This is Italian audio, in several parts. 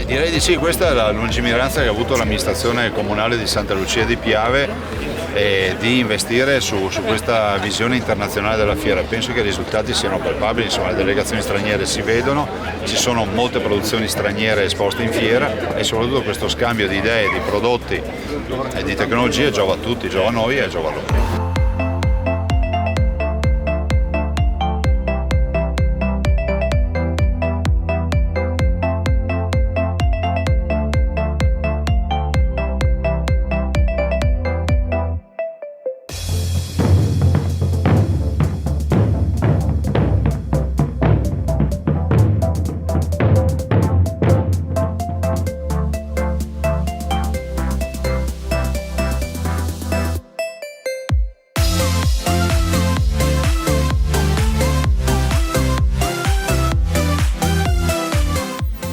Direi di sì, questa è la lungimiranza che ha avuto l'amministrazione comunale di Santa Lucia di Piave di investire su questa visione internazionale della fiera. Penso che i risultati siano palpabili, insomma le delegazioni straniere si vedono, ci sono molte produzioni straniere esposte in fiera e soprattutto questo scambio di idee, di prodotti e di tecnologie giova a tutti, giova a noi e giova a loro.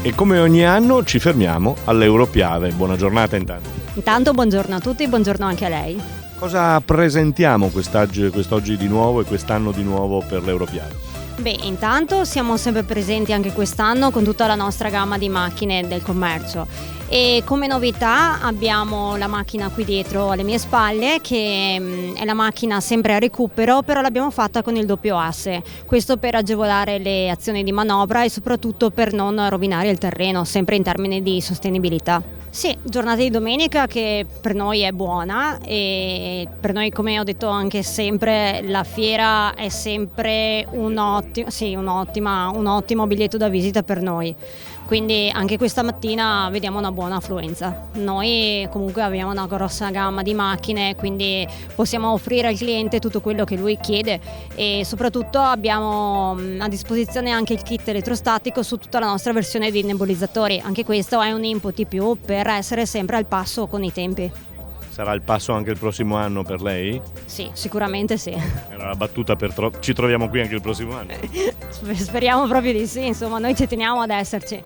E come ogni anno ci fermiamo all'Europiave. Buona giornata intanto. Intanto buongiorno a tutti, buongiorno anche a lei. Cosa presentiamo quest'oggi di nuovo e quest'anno di nuovo per l'Europiave? Beh, intanto siamo sempre presenti anche quest'anno con tutta la nostra gamma di macchine del commercio e come novità abbiamo la macchina qui dietro alle mie spalle che è la macchina sempre a recupero, però l'abbiamo fatta con il doppio asse, questo per agevolare le azioni di manovra e soprattutto per non rovinare il terreno, sempre in termini di sostenibilità. Sì, giornata di domenica che per noi è buona e per noi, come ho detto anche sempre, la fiera è sempre un ottimo biglietto da visita per noi. Quindi anche questa mattina vediamo una buona affluenza. Noi comunque abbiamo una grossa gamma di macchine, quindi possiamo offrire al cliente tutto quello che lui chiede e soprattutto abbiamo a disposizione anche il kit elettrostatico su tutta la nostra versione di nebulizzatori. Anche questo è un input in più per essere sempre al passo con i tempi. Sarà il passo anche il prossimo anno per lei? Sì, sicuramente sì. Era la battuta ci troviamo qui anche il prossimo anno? Speriamo proprio di sì, insomma noi ci teniamo ad esserci.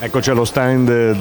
Eccoci allo stand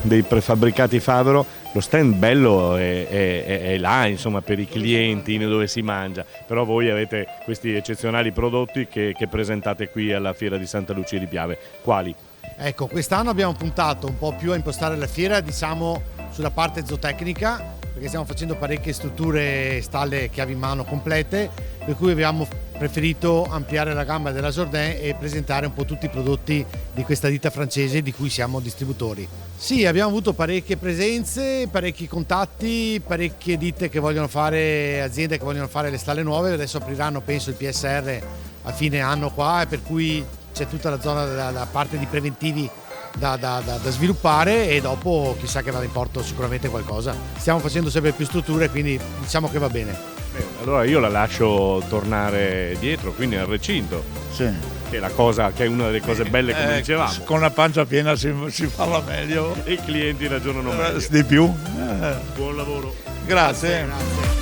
dei prefabbricati Favero. Lo stand bello è là, insomma, per i clienti dove si mangia, però voi avete questi eccezionali prodotti che presentate qui alla Fiera di Santa Lucia di Piave. Quali? Ecco, quest'anno abbiamo puntato un po' più a impostare la fiera, diciamo, sulla parte zootecnica, perché stiamo facendo parecchie strutture stalle chiavi in mano complete, per cui abbiamo preferito ampliare la gamma della Jourdain e presentare un po' tutti i prodotti di questa ditta francese di cui siamo distributori. Sì, abbiamo avuto parecchie presenze, parecchi contatti, parecchie ditte che vogliono fare, aziende che vogliono fare le stalle nuove, adesso apriranno penso il PSR a fine anno qua, e per cui c'è tutta la zona da parte di preventivi da sviluppare e dopo chissà che vada in porto sicuramente qualcosa. Stiamo facendo sempre più strutture, quindi diciamo che va bene. Bene, allora io la lascio tornare dietro, quindi al recinto. Sì. Che è una delle cose belle, come dicevamo. Con la pancia piena si parla meglio. E i clienti ragionano meglio. Di più. Buon lavoro. Grazie.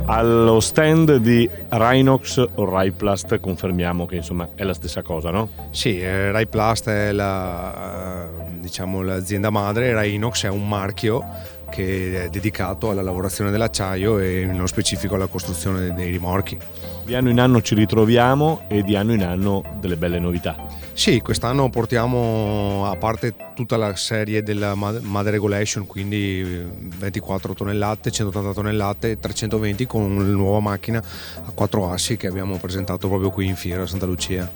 Allo stand di Rhinox o Rhiplast confermiamo che insomma è la stessa cosa, no? Sì, Rhiplast è l'azienda madre, Rhinox è un marchio che è dedicato alla lavorazione dell'acciaio e nello specifico alla costruzione dei rimorchi. Di anno in anno ci ritroviamo e di anno in anno delle belle novità. Sì, quest'anno portiamo, a parte tutta la serie della Mother Regulation, quindi 24 tonnellate, 180 tonnellate e 320 con una nuova macchina a 4 assi che abbiamo presentato proprio qui in fiera a Santa Lucia.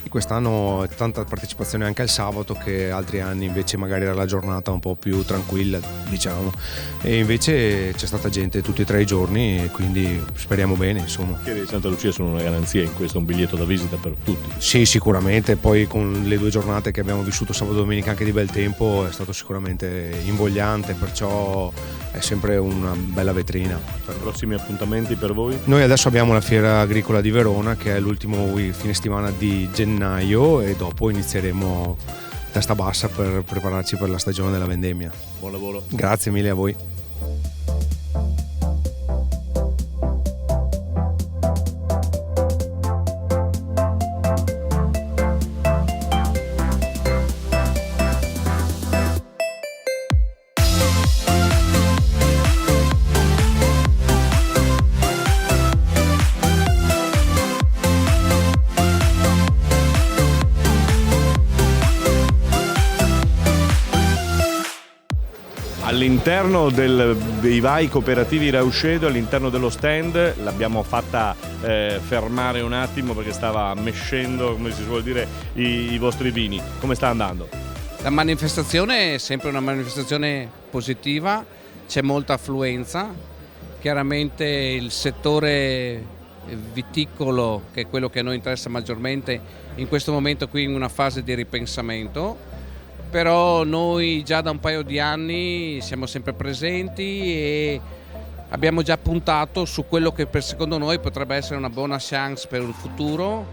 Quest'anno tanta partecipazione anche al sabato, che altri anni invece magari era la giornata un po' più tranquilla, diciamo, e invece c'è stata gente tutti e 3 i giorni, e quindi speriamo bene, insomma. Fiere di Santa Lucia sono una garanzia in questo, un biglietto da visita per tutti. Sì, sicuramente, poi con le 2 giornate che abbiamo vissuto sabato e domenica anche di bel tempo è stato sicuramente invogliante, perciò è sempre una bella vetrina. Prossimi appuntamenti per voi? Noi adesso abbiamo la Fiera Agricola di Verona, che è l'ultimo fine settimana di gennaio, e dopo inizieremo testa bassa per prepararci per la stagione della vendemmia. Buon lavoro. Grazie mille a voi. All'interno dei vari cooperativi Rauscedo, all'interno dello stand, l'abbiamo fatta fermare un attimo perché stava mescendo, come si suol dire, i vostri vini. Come sta andando? La manifestazione è sempre una manifestazione positiva, c'è molta affluenza, chiaramente il settore viticolo, che è quello che a noi interessa maggiormente, in questo momento qui in una fase di ripensamento. Però noi già da un paio di anni siamo sempre presenti e abbiamo già puntato su quello che secondo noi potrebbe essere una buona chance per il futuro.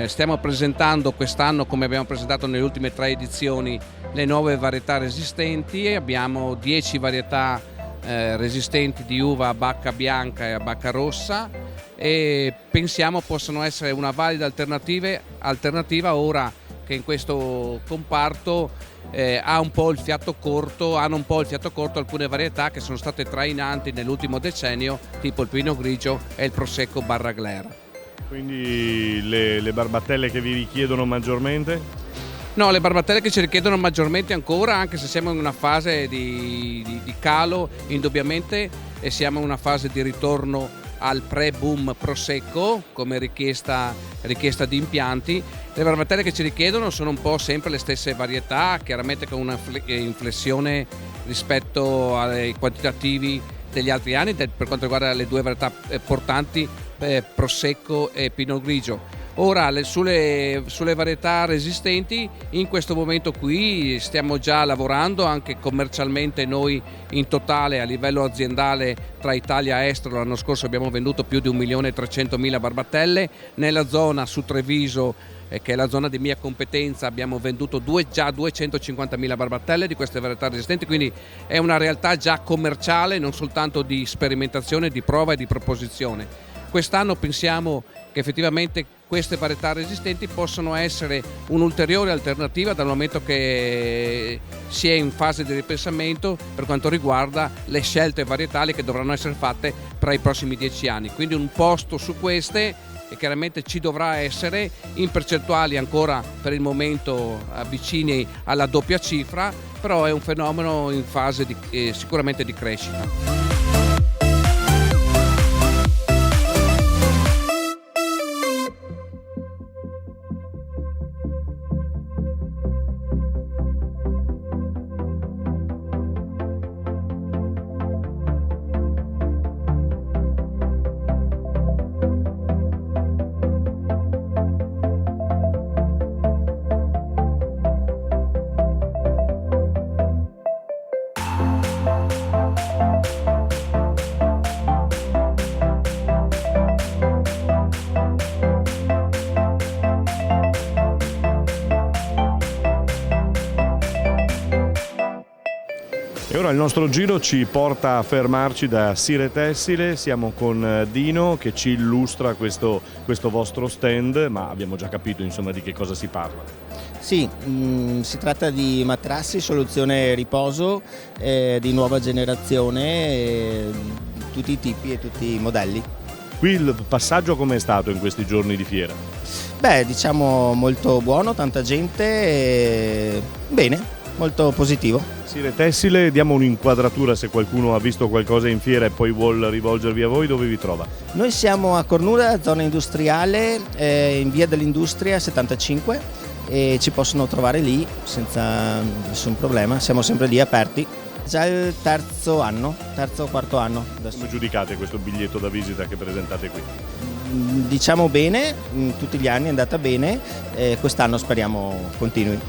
Stiamo presentando quest'anno, come abbiamo presentato nelle ultime 3 edizioni, le nuove varietà resistenti. Abbiamo 10 varietà resistenti di uva a bacca bianca e a bacca rossa, e pensiamo possano essere una valida alternativa ora che in questo comparto hanno un po' il fiato corto alcune varietà che sono state trainanti nell'ultimo decennio, tipo il Pinot Grigio e il Prosecco Barragler. Quindi le barbattelle che vi richiedono maggiormente? No, le barbattelle che ci richiedono maggiormente ancora, anche se siamo in una fase di calo indubbiamente, e siamo in una fase di ritorno al pre-boom Prosecco come richiesta di impianti. Le barbattelle che ci richiedono sono un po' sempre le stesse varietà, chiaramente con una inflessione rispetto ai quantitativi degli altri anni per quanto riguarda le 2 varietà portanti, Prosecco e Pinot Grigio. Ora sulle varietà resistenti, in questo momento qui stiamo già lavorando anche commercialmente. Noi in totale a livello aziendale tra Italia e estero l'anno scorso abbiamo venduto più di 1.300.000 barbattelle. Nella zona su Treviso, che è la zona di mia competenza, abbiamo venduto già 250.000 barbattelle di queste varietà resistenti, quindi è una realtà già commerciale, non soltanto di sperimentazione, di prova e di proposizione. Quest'anno pensiamo che effettivamente queste varietà resistenti possono essere un'ulteriore alternativa, dal momento che si è in fase di ripensamento per quanto riguarda le scelte varietali che dovranno essere fatte tra i prossimi 10 anni. Quindi un posto su queste, e chiaramente ci dovrà essere, in percentuali ancora per il momento vicini alla doppia cifra, però è un fenomeno in fase sicuramente di crescita. E ora il nostro giro ci porta a fermarci da Sire Tessile. Siamo con Dino che ci illustra questo vostro stand, ma abbiamo già capito insomma di che cosa si parla. Sì, si tratta di materassi, soluzione riposo di nuova generazione, tutti i tipi e tutti i modelli. Qui il passaggio com'è stato in questi giorni di fiera? Beh, diciamo molto buono, tanta gente, bene. molto positivo. Sire Tessile, diamo un'inquadratura se qualcuno ha visto qualcosa in fiera e poi vuol rivolgervi a voi, dove vi trova? Noi siamo a Cornuda, zona industriale, in via dell'Industria 75 e ci possono trovare lì senza nessun problema, siamo sempre lì aperti. Già il terzo o quarto anno. Adesso. Come giudicate questo biglietto da visita che presentate qui? Diciamo bene, tutti gli anni è andata bene, quest'anno speriamo continui.